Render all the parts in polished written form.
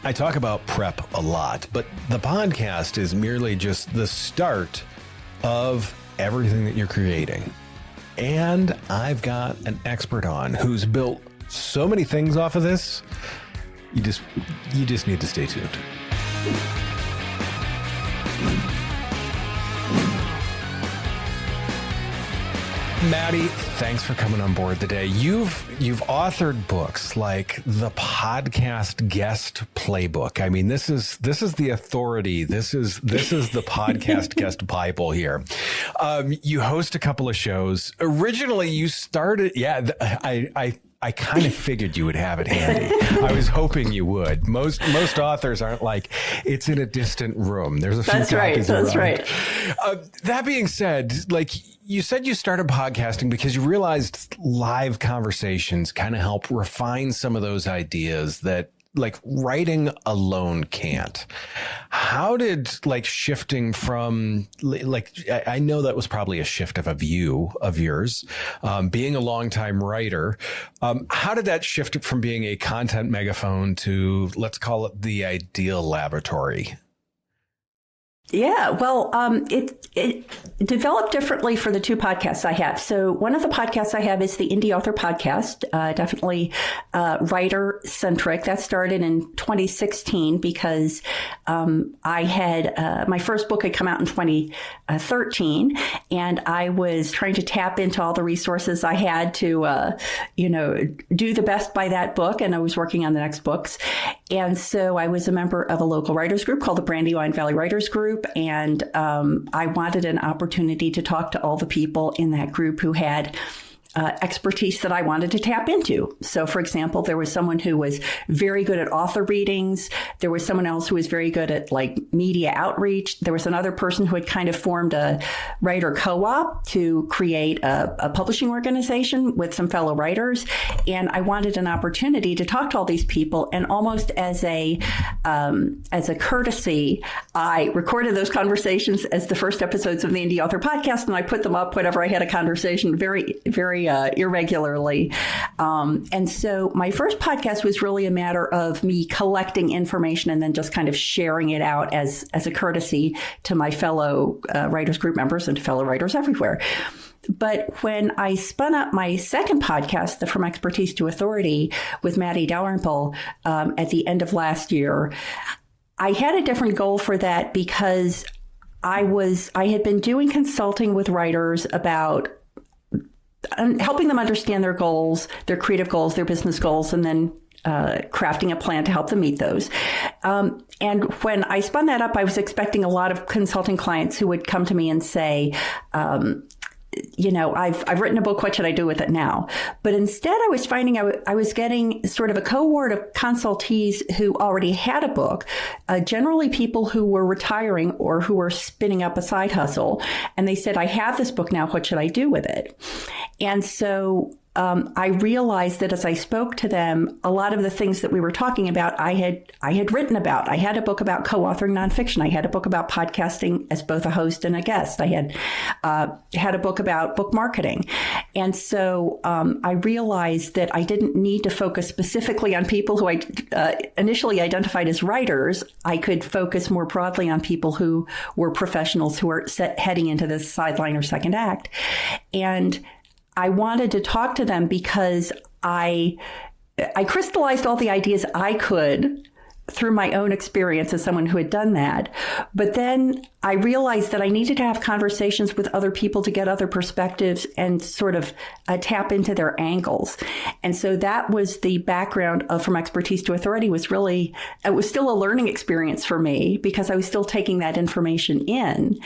I talk about prep a lot, but the podcast is merely just the start of everything that you're creating. And I've got an expert on who's built so many things off of this. You just need to stay tuned. Matty, thanks for coming on board today. You've authored books like the Podcast Guest Playbook. I mean, this is the authority. This is the Podcast Guest Bible here. You host a couple of shows. Originally, you started. Yeah, I kind of figured you would have it handy. I was hoping you would. Most authors aren't like, it's in a distant room. There's a few copies around. That's right. That being said, like you said, you started podcasting because you realized live conversations kind of help refine some of those ideas that like writing alone can't. How did like shifting from like, I know that was probably a shift of a view of yours, being a longtime writer. How did that shift from being a content megaphone to, let's call it, the ideal laboratory? Yeah, well, it developed differently for the two podcasts I have. So one of the podcasts I have is the Indie Author Podcast, definitely writer centric. That started in 2016 because I had my first book had come out in 2013, and I was trying to tap into all the resources I had to, do the best by that book, and I was working on the next books. And so I was a member of a local writers group called the Brandywine Valley Writers Group. And I wanted an opportunity to talk to all the people in that group who had expertise that I wanted to tap into. So, for example, there was someone who was very good at author readings. There was someone else who was very good at like media outreach. There was another person who had kind of formed a writer co-op to create a publishing organization with some fellow writers. And I wanted an opportunity to talk to all these people. And almost as a courtesy, I recorded those conversations as the first episodes of the Indie Author Podcast, and I put them up whenever I had a conversation very irregularly. And so my first podcast was really a matter of me collecting information and then just kind of sharing it out as a courtesy to my fellow writers group members and to fellow writers everywhere. But when I spun up my second podcast, the From Expertise to Authority with Matty Dalrymple, at the end of last year, I had a different goal for that because I had been doing consulting with writers about helping them understand their goals, their creative goals, their business goals, and then crafting a plan to help them meet those. And when I spun that up, I was expecting a lot of consulting clients who would come to me and say, I've written a book. What should I do with it now? But instead, I was finding I was getting sort of a cohort of consultees who already had a book, generally people who were retiring or who were spinning up a side hustle. And they said, I have this book now. What should I do with it? And so I realized that as I spoke to them, a lot of the things that we were talking about, I had written about. I had a book about co-authoring nonfiction. I had a book about podcasting as both a host and a guest. I had a book about book marketing. And so I realized that I didn't need to focus specifically on people who I initially identified as writers. I could focus more broadly on people who were professionals who were heading into this sideline or second act. And I wanted to talk to them because I crystallized all the ideas I could through my own experience as someone who had done that. But then I realized that I needed to have conversations with other people to get other perspectives and sort of tap into their angles. And so that was the background of From Expertise to Authority. It was still a learning experience for me because I was still taking that information in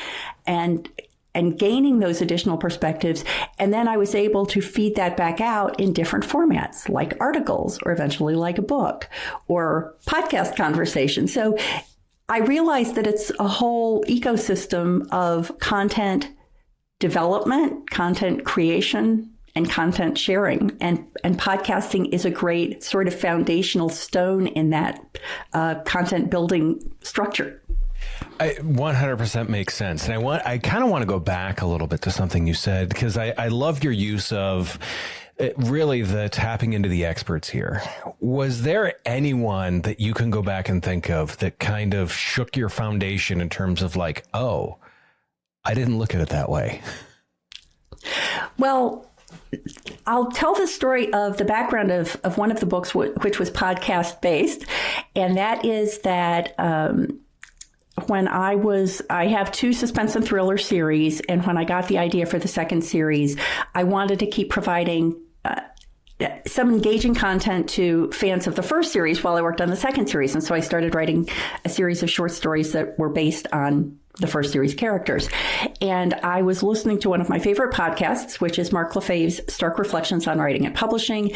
and gaining those additional perspectives. And then I was able to feed that back out in different formats, like articles, or eventually like a book, or podcast conversations. So I realized that it's a whole ecosystem of content development, content creation, and content sharing. And podcasting is a great sort of foundational stone in that content building structure. 100% makes sense. And I kind of want to go back a little bit to something you said, because I love your use of really the tapping into the experts here. Was there anyone that you can go back and think of that kind of shook your foundation in terms of like, oh, I didn't look at it that way? Well, I'll tell the story of the background of one of the books, which was podcast based. And that is that when I have 2 suspense and thriller series. And when I got the idea for the second series, I wanted to keep providing some engaging content to fans of the first series while I worked on the second series. And so I started writing a series of short stories that were based on the first series characters. And I was listening to one of my favorite podcasts, which is Mark Lefebvre's Stark Reflections on Writing and Publishing.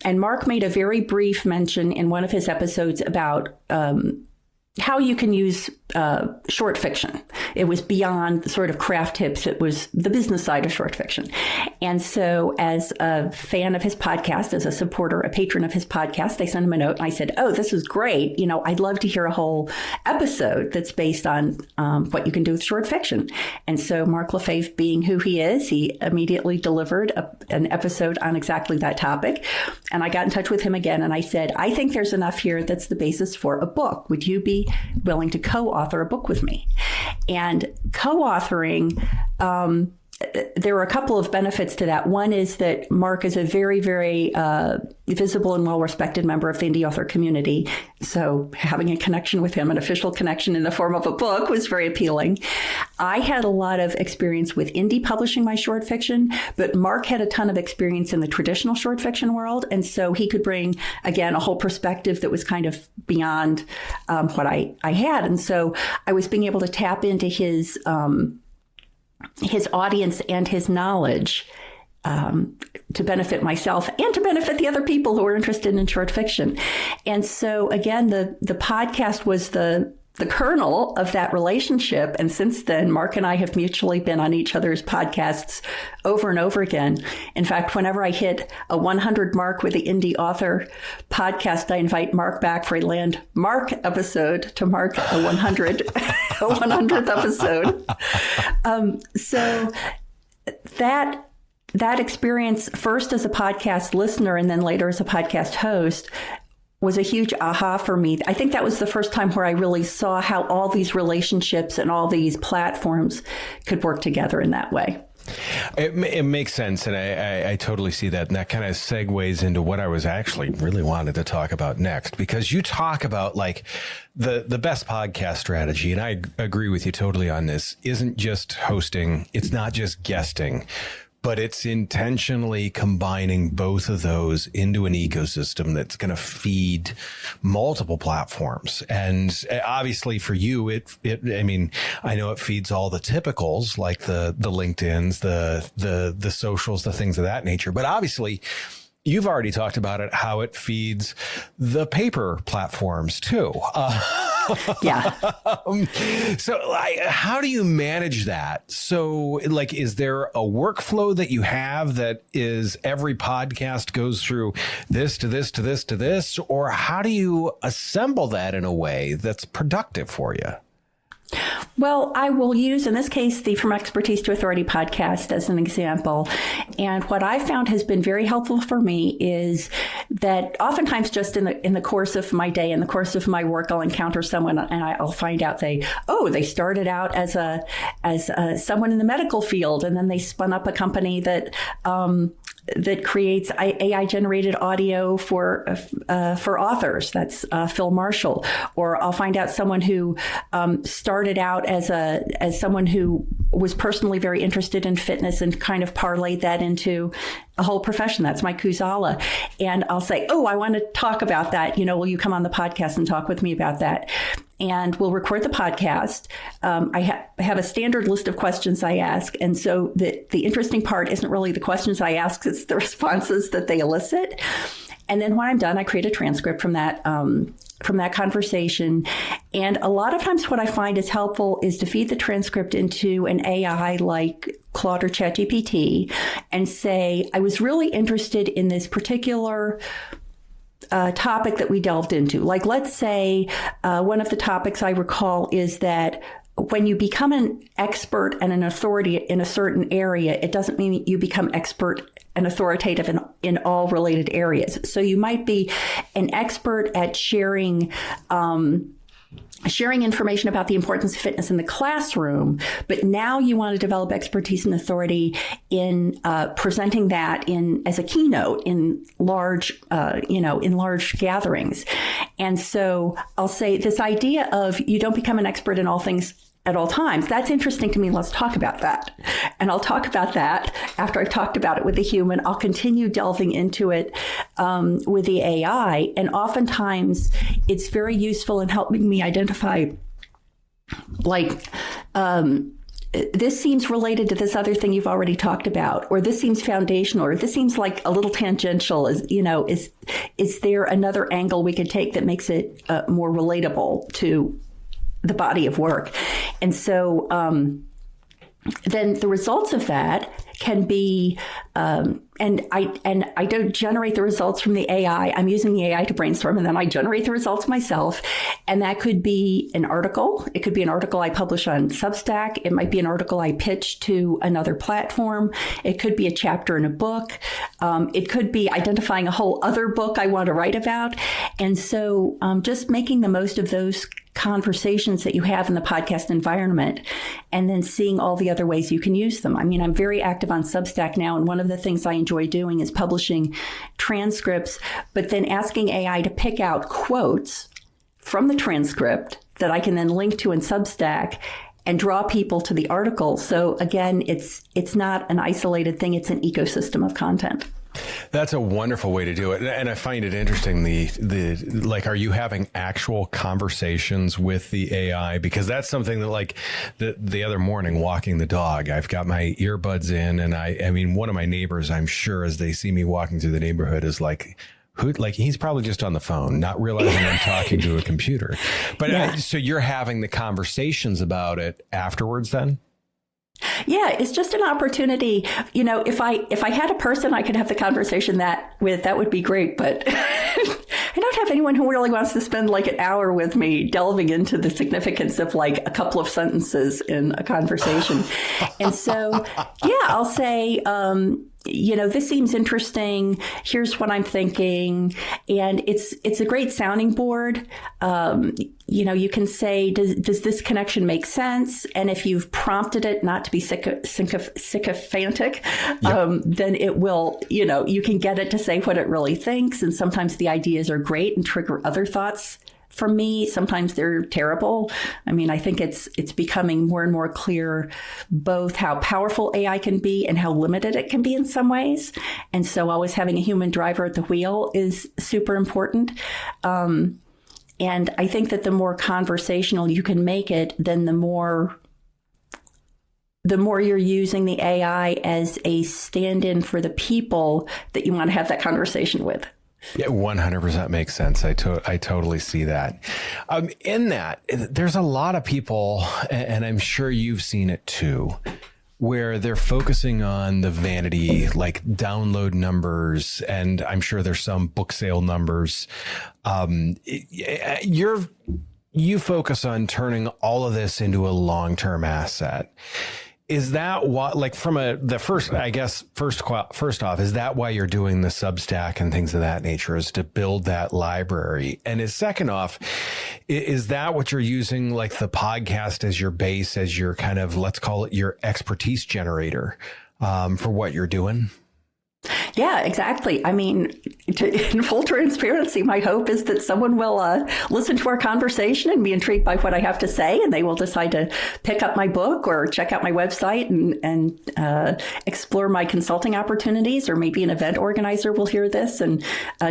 And Mark made a very brief mention in one of his episodes about how you can use short fiction. It was beyond sort of craft tips. It was the business side of short fiction. And so as a fan of his podcast, as a supporter, a patron of his podcast, I sent him a note and I said, oh, this is great. You know, I'd love to hear a whole episode that's based on what you can do with short fiction. And so Mark Lefebvre, being who he is, he immediately delivered an episode on exactly that topic. And I got in touch with him again and I said, I think there's enough here that's the basis for a book. Would you be willing to co-author a book with me? And co-authoring, there are a couple of benefits to that. One is that Mark is a very, very visible and well-respected member of the indie author community. So having a connection with him, an official connection in the form of a book, was very appealing. I had a lot of experience with indie publishing my short fiction, but Mark had a ton of experience in the traditional short fiction world. And so he could bring, again, a whole perspective that was kind of beyond what I had. And so I was being able to tap into his audience and his knowledge to benefit myself and to benefit the other people who are interested in short fiction. And so, again, the podcast was the kernel of that relationship. And since then, Mark and I have mutually been on each other's podcasts over and over again. In fact, whenever I hit a 100 mark with the Indie Author podcast, I invite Mark back for a landmark episode to mark a 100th episode. So that experience, first as a podcast listener and then later as a podcast host, was a huge aha for me. I think that was the first time where I really saw how all these relationships and all these platforms could work together in that way. It makes sense. And I totally see that. And that kind of segues into what I was actually really wanted to talk about next, because you talk about like the best podcast strategy. And I agree with you totally on this. Isn't just hosting. It's not just guesting, but it's intentionally combining both of those into an ecosystem that's going to feed multiple platforms. And obviously for you, I mean, I know it feeds all the typicals like the LinkedIns, the socials, the things of that nature. But obviously, you've already talked about it, how it feeds the paper platforms too. Yeah. So how do you manage that? So like, is there a workflow that you have that is every podcast goes through this to this to this to this? Or how do you assemble that in a way that's productive for you? Well, I will use, in this case, the From Expertise to Authority podcast as an example. And what I found has been very helpful for me is that oftentimes just in the course of my day, in the course of my work, I'll encounter someone and I'll find out they started out as someone in the medical field, and then they spun up a company that creates AI generated audio for authors. That's Phil Marshall. Or I'll find out someone who started out as someone who was personally very interested in fitness and kind of parlayed that into a whole profession. That's Mike Kuzala. And I'll say, oh, I want to talk about that. Will you come on the podcast and talk with me about that? And we'll record the podcast. I have a standard list of questions I ask. And so the interesting part isn't really the questions I ask, it's the responses that they elicit. And then when I'm done, I create a transcript from that conversation. And a lot of times what I find is helpful is to feed the transcript into an AI like Claude or ChatGPT and say, I was really interested in this particular topic that we delved into. Like, let's say one of the topics I recall is that when you become an expert and an authority in a certain area, it doesn't mean you become expert and authoritative in all related areas. So you might be an expert at sharing information about the importance of fitness in the classroom, but now you want to develop expertise and authority in presenting that as a keynote in large gatherings. And so I'll say this idea of you don't become an expert in all things at all times. That's interesting to me. Let's talk about that. And I'll talk about that after I've talked about it with the human. I'll continue delving into it with the AI. And oftentimes it's very useful in helping me identify, this seems related to this other thing you've already talked about, or this seems foundational, or this seems like a little tangential. Is there another angle we could take that makes it more relatable to the body of work? And so then the results of that can be, and I don't generate the results from the AI. I'm using the AI to brainstorm, and then I generate the results myself. And that could be an article. It could be an article I publish on Substack. It might be an article I pitch to another platform. It could be a chapter in a book. It could be identifying a whole other book I want to write about. And so just making the most of those conversations that you have in the podcast environment, and then seeing all the other ways you can use them. I mean, I'm very active on Substack now, and one of the things I enjoy doing is publishing transcripts, but then asking AI to pick out quotes from the transcript that I can then link to in Substack and draw people to the article. So again, it's not an isolated thing, it's an ecosystem of content. That's a wonderful way to do it. And I find it interesting, are you having actual conversations with the AI? Because that's something that, the other morning walking the dog, I've got my earbuds in, and I mean, one of my neighbors, I'm sure, as they see me walking through the neighborhood, is like, he's probably just on the phone, not realizing I'm talking to a computer. But yeah. So you're having the conversations about it afterwards then? Yeah, it's just an opportunity. If I had a person I could have the conversation that would be great. But I don't have anyone who really wants to spend an hour with me delving into the significance of a couple of sentences in a conversation. And so, yeah, I'll say, this seems interesting. Here's what I'm thinking. And it's a great sounding board. You can say, does this connection make sense? And if you've prompted it not to be sycophantic, then it will, you can get it to say what it really thinks. And sometimes the ideas are great and trigger other thoughts from me. Sometimes they're terrible. I mean, I think it's becoming more and more clear both how powerful AI can be and how limited it can be in some ways. And so always having a human driver at the wheel is super important. And I think that the more conversational you can make it, then the more you're using the AI as a stand-in for the people that you want to have that conversation with. Yeah, 100% makes sense. I totally see that. In that, there's a lot of people, and I'm sure you've seen it too, where they're focusing on the vanity, like download numbers, and I'm sure there's some book sale numbers. You focus on turning all of this into a long-term asset. Is that what, first off, is that why you're doing the Substack and things of that nature, is to build that library? And second off, is that what you're using, the podcast as your base, as your kind of, let's call it your expertise generator for what you're doing? Yeah, exactly. I mean, in full transparency, my hope is that someone will listen to our conversation and be intrigued by what I have to say, and they will decide to pick up my book or check out my website and explore my consulting opportunities, or maybe an event organizer will hear this and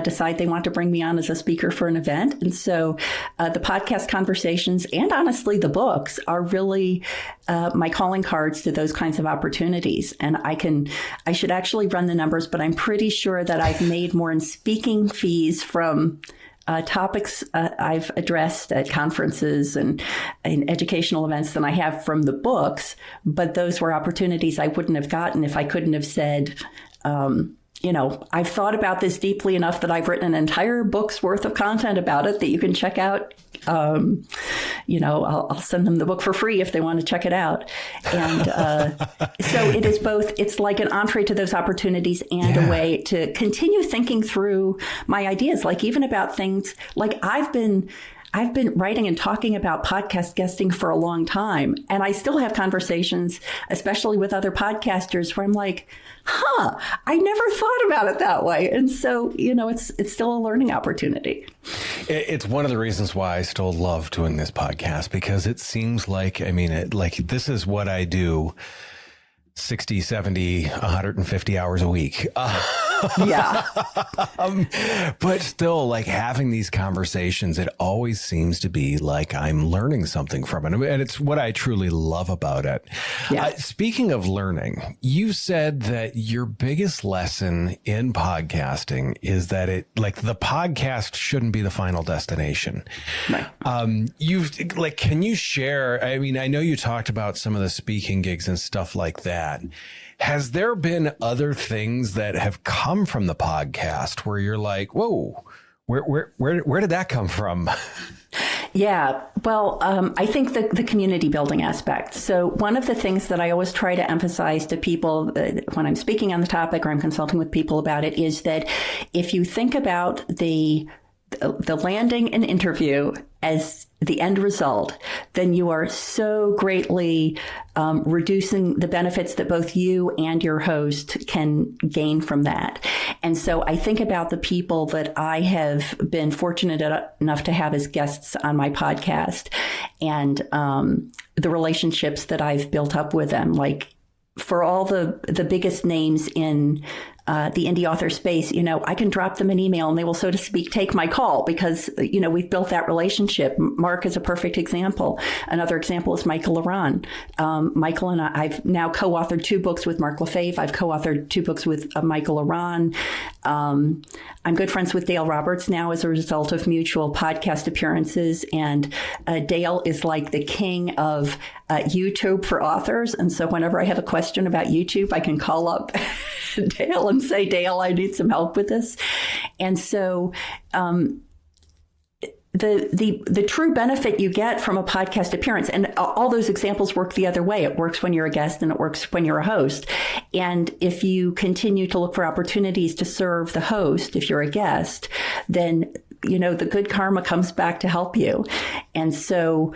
decide they want to bring me on as a speaker for an event. And so the podcast conversations and honestly the books are really my calling cards to those kinds of opportunities. And I should actually run the numbers, but I'm pretty sure that I've made more in speaking fees from topics I've addressed at conferences and in educational events than I have from the books. But those were opportunities I wouldn't have gotten if I couldn't have said, I've thought about this deeply enough that I've written an entire book's worth of content about it that you can check out. I'll send them the book for free if they want to check it out. And so it is both. It's like an entree to those opportunities and a way to continue thinking through my ideas, like even about things like I've been writing and talking about podcast guesting for a long time. And I still have conversations, especially with other podcasters, where I'm like, I never thought about it that way. And so, it's still a learning opportunity. It's one of the reasons why I still love doing this podcast, because it seems like, this is what I do 60, 70, 150 hours a week. Yeah. But still, like, having these conversations, it always seems to be like I'm learning something from it. And it's what I truly love about it. Yeah. Speaking of learning, you said that your biggest lesson in podcasting is that the podcast shouldn't be the final destination. Right. Can you share? I mean, I know you talked about some of the speaking gigs and stuff like that. Has there been other things that have come from the podcast where you're like, whoa, where did that come from? Yeah, well, I think the community building aspect. So one of the things that I always try to emphasize to people when I'm speaking on the topic or I'm consulting with people about it is that if you think about the landing an interview as the end result, then you are so greatly reducing the benefits that both you and your host can gain from that. And so I think about the people that I have been fortunate enough to have as guests on my podcast and the relationships that I've built up with them. Like, for all the biggest names in the indie author space, I can drop them an email and they will, so to speak, take my call because, we've built that relationship. Mark is a perfect example. Another example is Michael Laron. Michael and I've now co-authored 2 books with Mark Lefebvre. I've co-authored 2 books with Michael Laron. I'm good friends with Dale Roberts now as a result of mutual podcast appearances. And Dale is like the king of YouTube for authors. And so whenever I have a question about YouTube, I can call up Dale and say, Dale, I need some help with this. And so the true benefit you get from a podcast appearance, and all those examples work the other way. It works when you're a guest and it works when you're a host. And if you continue to look for opportunities to serve the host, if you're a guest, then, the good karma comes back to help you. And so,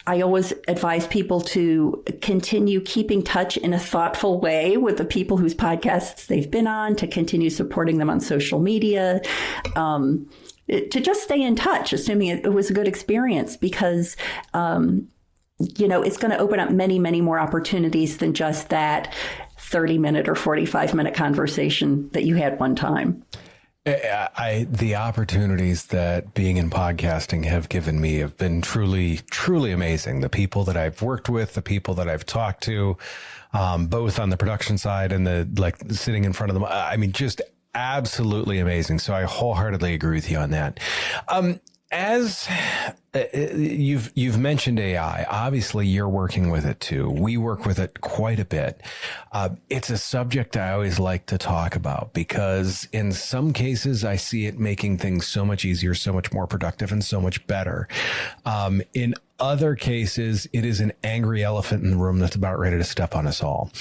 I always advise people to continue keeping touch in a thoughtful way with the people whose podcasts they've been on, to continue supporting them on social media, to just stay in touch, assuming it was a good experience, because, it's going to open up many, many more opportunities than just that 30-minute or 45-minute conversation that you had one time. The opportunities that being in podcasting have given me have been truly, truly amazing. The people that I've worked with, the people that I've talked to, both on the production side and sitting in front of them. I mean, just absolutely amazing. So I wholeheartedly agree with you on that. As you've mentioned AI, obviously you're working with it too. We work with it quite a bit. It's a subject I always like to talk about because in some cases I see it making things so much easier, so much more productive, and so much better. In other cases, it is an angry elephant in the room that's about ready to step on us all.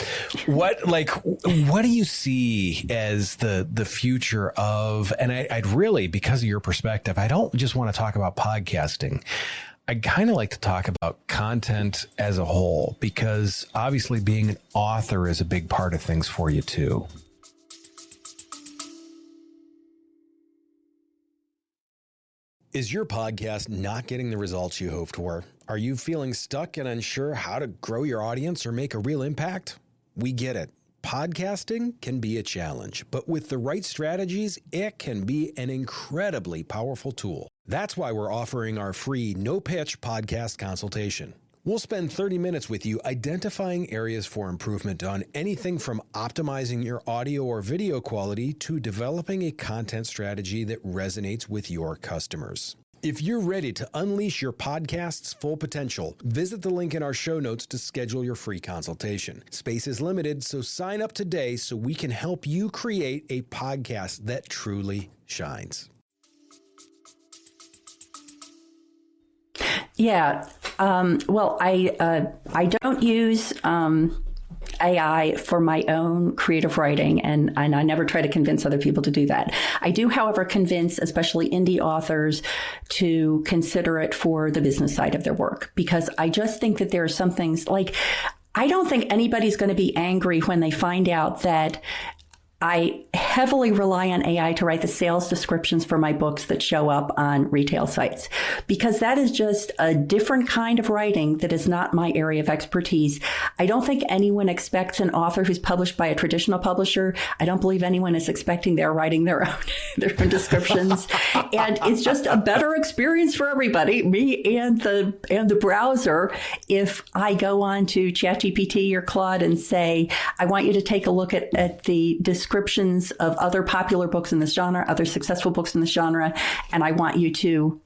What do you see as the future of, and I'd really, because of your perspective, I don't just want to talk about podcasting. I kind of like to talk about content as a whole, because obviously being an author is a big part of things for you too. Is your podcast not getting the results you hoped for? Are you feeling stuck and unsure how to grow your audience or make a real impact? We get it. Podcasting can be a challenge, but with the right strategies, it can be an incredibly powerful tool. That's why we're offering our free no-pitch podcast consultation. We'll spend 30 minutes with you identifying areas for improvement on anything from optimizing your audio or video quality to developing a content strategy that resonates with your customers. If you're ready to unleash your podcast's full potential, visit the link in our show notes to schedule your free consultation. Space is limited, so sign up today so we can help you create a podcast that truly shines. Yeah. Well, I don't use AI for my own creative writing, and I never try to convince other people to do that. I do, however, convince especially indie authors to consider it for the business side of their work, because I just think that there are some things like, I don't think anybody's going to be angry when they find out that I heavily rely on AI to write the sales descriptions for my books that show up on retail sites, because that is just a different kind of writing that is not my area of expertise. I don't think anyone expects an author who's published by a traditional publisher. I don't believe anyone is expecting they're writing their own descriptions. And it's just a better experience for everybody, me and the browser, if I go on to ChatGPT or Claude and say, I want you to take a look at the descriptions of other popular books in this genre, other successful books in this genre, and I want you to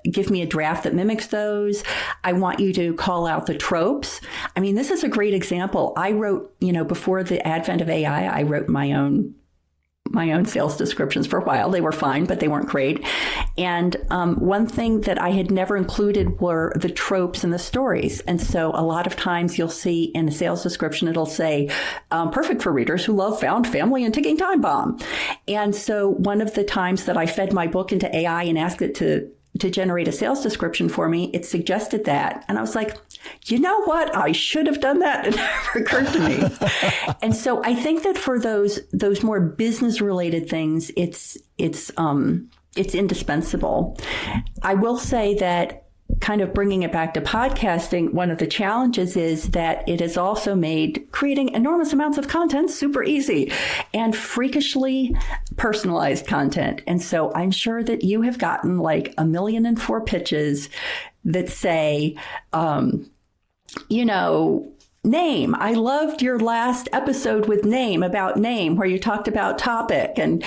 give me a draft that mimics those. I want you to call out the tropes. I mean, this is a great example. I wrote, before the advent of AI, I wrote my own sales descriptions for a while. They were fine, but they weren't great. And one thing that I had never included were the tropes and the stories. And so a lot of times you'll see in a sales description, it'll say, perfect for readers who love found family and ticking time bomb. And so one of the times that I fed my book into AI and asked it to generate a sales description for me, it suggested that. And I was like, you know what? I should have done that. It never occurred to me. And so I think that for those more business related things, it's indispensable. I will say that, kind of bringing it back to podcasting, one of the challenges is that it has also made creating enormous amounts of content super easy and freakishly personalized content. And so I'm sure that you have gotten like 1,000,004 pitches that say, name. I loved your last episode with name, about name, where you talked about topic, and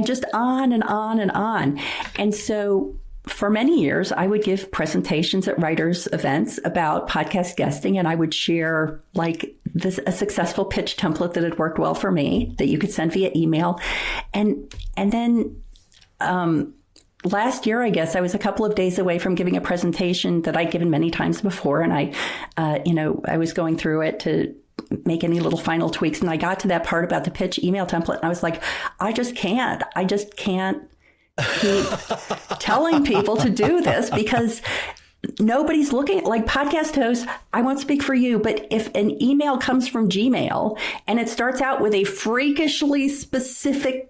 just on and on and on. And so for many years, I would give presentations at writers' events about podcast guesting, and I would share a successful pitch template that had worked well for me that you could send via email. And then last year, I guess, I was a couple of days away from giving a presentation that I'd given many times before, and I was going through it to make any little final tweaks, and I got to that part about the pitch email template, and I was like, I just can't keep telling people to do this, because nobody's looking like podcast hosts. I won't speak for you, but if an email comes from Gmail and it starts out with a freakishly specific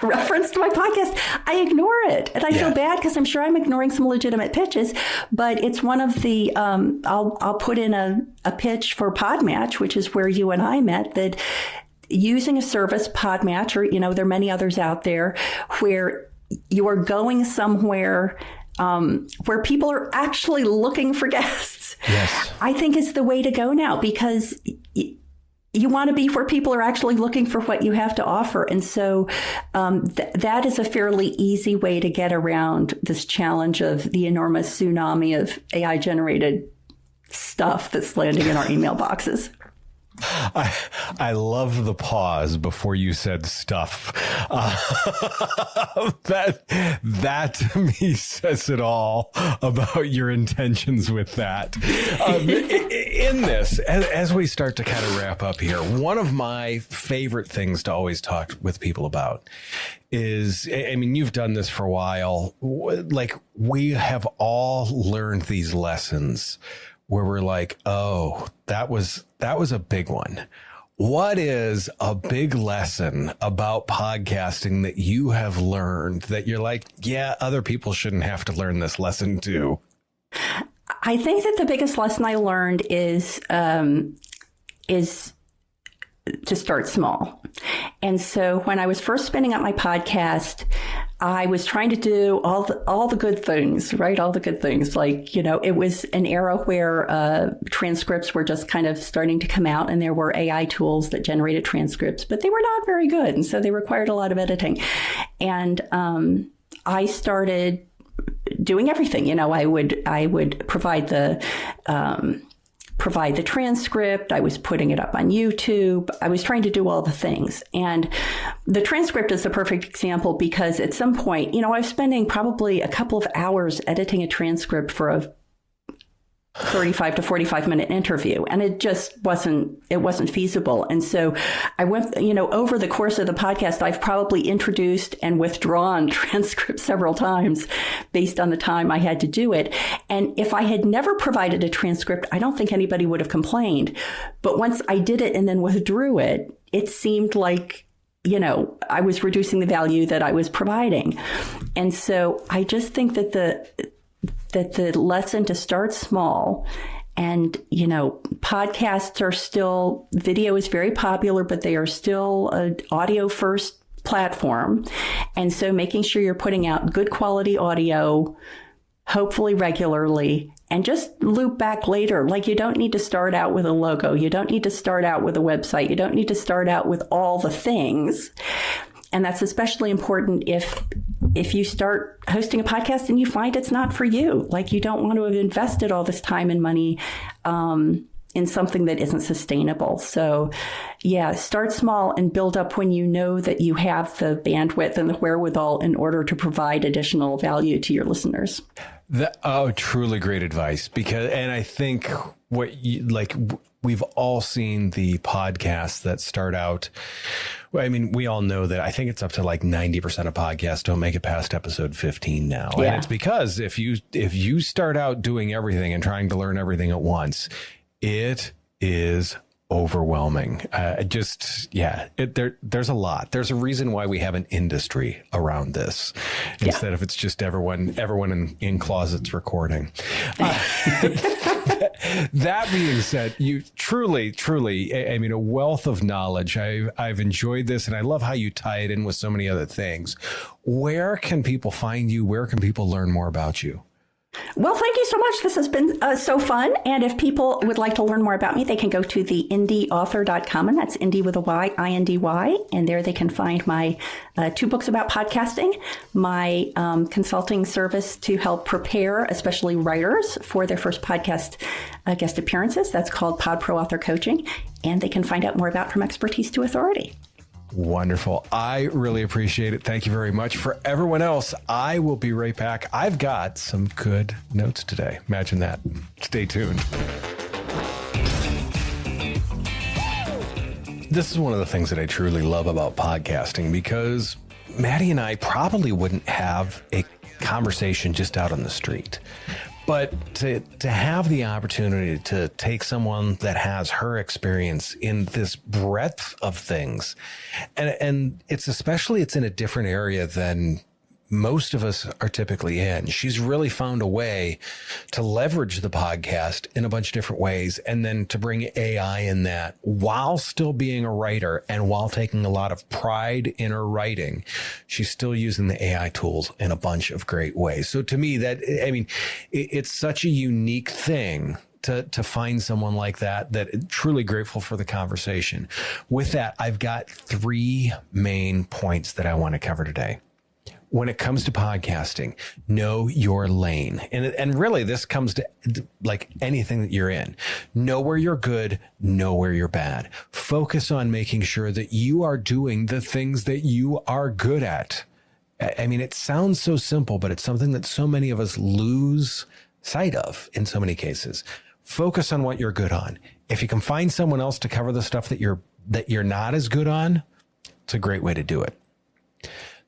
reference to my podcast, I ignore it. And I feel bad because I'm sure I'm ignoring some legitimate pitches, but it's one of the, I'll put in a pitch for Podmatch, which is where you and I met, that using a service, Podmatch, or, there are many others out there, where you are going somewhere where people are actually looking for guests. Yes. I think is the way to go now, because you want to be where people are actually looking for what you have to offer. And so that is a fairly easy way to get around this challenge of the enormous tsunami of AI-generated stuff that's landing in our email boxes. I love the pause before you said stuff. That to me says it all about your intentions with that. In this, as we start to kind of wrap up here, one of my favorite things to always talk with people about is, I mean, you've done this for a while. Like, we have all learned these lessons where we're like, oh, that was a big one. What is a big lesson about podcasting that you have learned that you're like, yeah, other people shouldn't have to learn this lesson too? I think that the biggest lesson I learned is to start small. And so when I was first spinning up my podcast, I was trying to do all the good things, right? All the good things. Like, it was an era where transcripts were just kind of starting to come out, and there were AI tools that generated transcripts, but they were not very good. And so they required a lot of editing. And I started doing everything. I would provide the transcript. I was putting it up on YouTube. I was trying to do all the things. And the transcript is the perfect example, because at some point, I was spending probably a couple of hours editing a transcript for 35 to 45 minute interview. And it just wasn't feasible. And so I went, over the course of the podcast, I've probably introduced and withdrawn transcripts several times based on the time I had to do it. And if I had never provided a transcript, I don't think anybody would have complained. But once I did it and then withdrew it, it seemed like, I was reducing the value that I was providing. And so I just think that the lesson to start small, and, podcasts are still, video is very popular, but they are still an audio first platform. And so making sure you're putting out good quality audio, hopefully regularly, and just loop back later. Like, you don't need to start out with a logo. You don't need to start out with a website. You don't need to start out with all the things. And that's especially important if you start hosting a podcast and you find it's not for you. Like, you don't want to have invested all this time and money in something that isn't sustainable. So yeah, start small and build up when you know that you have the bandwidth and the wherewithal in order to provide additional value to your listeners. Truly great advice. And I think we've all seen the podcasts that start out. I mean, we all know that I think it's up to like 90% of podcasts don't make it past episode 15 now. Yeah. And it's because if you start out doing everything and trying to learn everything at once, it is overwhelming. There's a lot. There's a reason why we have an industry around this instead of it's just everyone in closets recording. That being said, you truly, I mean, a wealth of knowledge. I've enjoyed this, and I love how you tie it in with so many other things. Where can people find you? Where can people learn more about you? Well, thank you so much. This has been so fun. And if people would like to learn more about me, they can go to the indieauthor.com, and that's indie with a Y, INDY. And there they can find my 2 books about podcasting, my consulting service to help prepare, especially writers, for their first podcast guest appearances. That's called Pod Pro Author Coaching. And they can find out more about From Expertise to Authority. Wonderful. I really appreciate it. Thank you very much. For everyone else, I will be right back. I've got some good notes today. Imagine that. Stay tuned. This is one of the things that I truly love about podcasting, because Matty and I probably wouldn't have a conversation just out on the street. But to have the opportunity to take someone that has her experience in this breadth of things, and it's in a different area than most of us are typically in. She's really found a way to leverage the podcast in a bunch of different ways, and then to bring AI in that while still being a writer and while taking a lot of pride in her writing. She's still using the AI tools in a bunch of great ways. So to me, it's such a unique thing to find someone like that truly grateful for the conversation. With that, I've got 3 main points that I want to cover today. When it comes to podcasting, know your lane. And really, this comes to like anything that you're in. Know where you're good, know where you're bad. Focus on making sure that you are doing the things that you are good at. I mean, it sounds so simple, but it's something that so many of us lose sight of in so many cases. Focus on what you're good on. If you can find someone else to cover the stuff that you're not as good on, it's a great way to do it.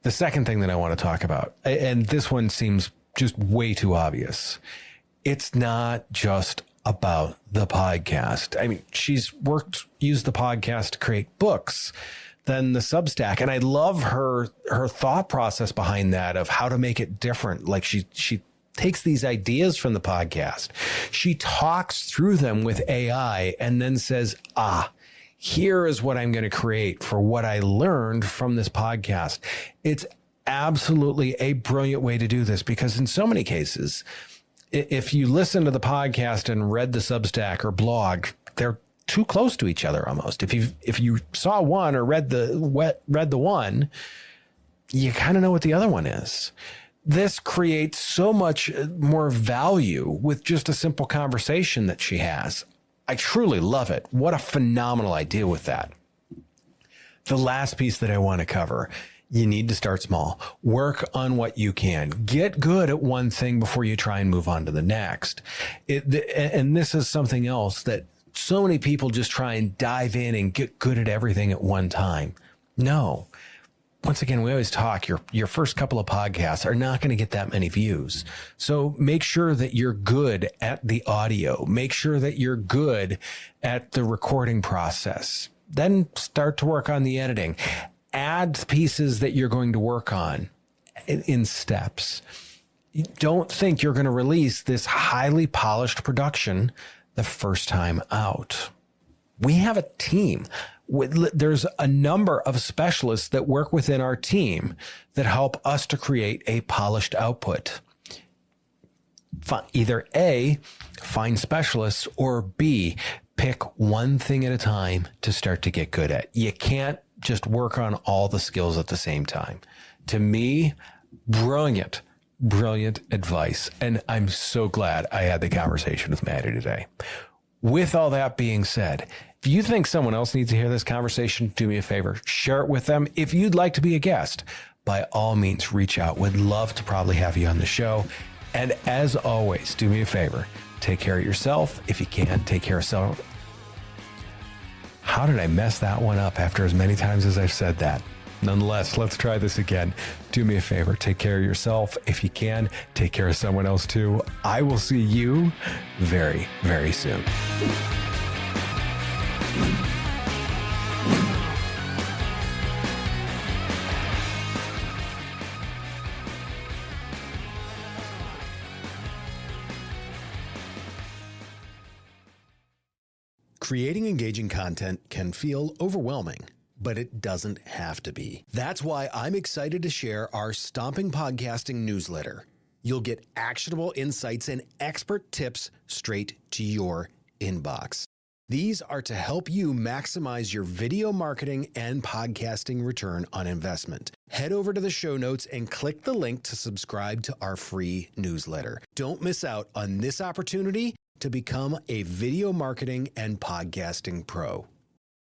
The second thing that I want to talk about, and this one seems just way too obvious, it's not just about the podcast. I mean, she's used the podcast to create books, then the Substack. And I love her thought process behind that, of how to make it different. Like she takes these ideas from the podcast, she talks through them with AI, and then says, here is what I'm going to create for what I learned from this podcast. It's absolutely a brilliant way to do this, because in so many cases, if you listen to the podcast and read the Substack or blog, they're too close to each other almost. If you saw one or read the one, you kind of know what the other one is. This creates so much more value with just a simple conversation that she has. I truly love it. What a phenomenal idea with that. The last piece that I want to cover, You need to start small. Work on what you can. Get good at one thing before you try and move on to the next. And this is something else that so many people just try and dive in and get good at everything at one time. No. Once again, we always talk, your first couple of podcasts are not going to get that many views. So make sure that you're good at the audio. Make sure that you're good at the recording process. Then start to work on the editing. Add pieces that you're going to work on in steps. Don't think you're going to release this highly polished production the first time out. We have a team. There's a number of specialists that work within our team that help us to create a polished output. Either A, find specialists, or B, pick one thing at a time to start to get good at. You can't just work on all the skills at the same time. To me, brilliant advice. And I'm so glad I had the conversation with Matty today. With all that being said, if you think someone else needs to hear this conversation, do me a favor, share it with them. If you'd like to be a guest, by all means, reach out. Would love to probably have you on the show. And as always, do me a favor, take care of yourself. If you can, take care of yourself. How did I mess that one up after as many times as I've said that? Nonetheless, let's try this again. Do me a favor, take care of yourself. If you can, take care of someone else too. I will see you very, very soon. Creating engaging content can feel overwhelming, but it doesn't have to be. That's why I'm excited to share our Stomping Podcasting newsletter. You'll get actionable insights and expert tips straight to your inbox. These are to help you maximize your video marketing and podcasting return on investment. Head over to the show notes and click the link to subscribe to our free newsletter. Don't miss out on this opportunity to become a video marketing and podcasting pro.